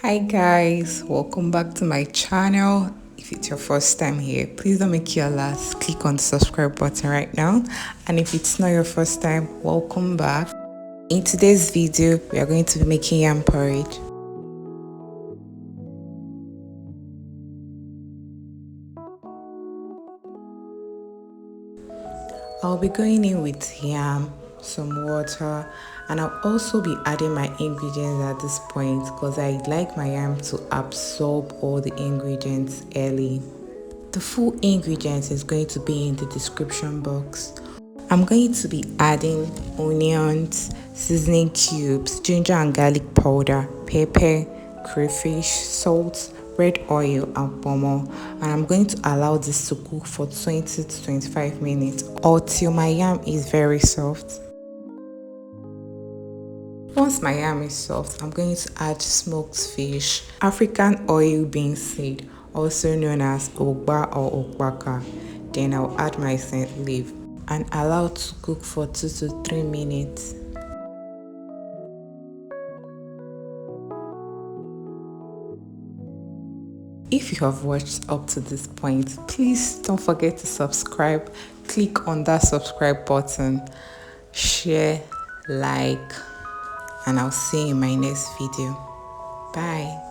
Hi guys, welcome back to my channel. If it's your first time here, please don't make it your last. Click on the subscribe button right now. And if it's not your first time, welcome back. In today's video, we are going to be making yam porridge. I'll be going in with yam, some water, and I'll also be adding my ingredients at this point because I like my yam to absorb all the ingredients early. The full ingredients is going to be in the description box. I'm going to be adding onions, seasoning cubes, ginger and garlic powder, pepper, crayfish, salt, red oil and kpomo, and I'm going to allow this to cook for 20 to 25 minutes until my yam is very soft. Once my yam is soft, I'm going to add smoked fish, African oil bean seed, also known as ugba or ukpaka. Then I'll add my scent leaf and allow to cook for 2 to 3 minutes. If you have watched up to this point, please don't forget to subscribe. Click on that subscribe button, share, like, and I'll see you in my next video. Bye.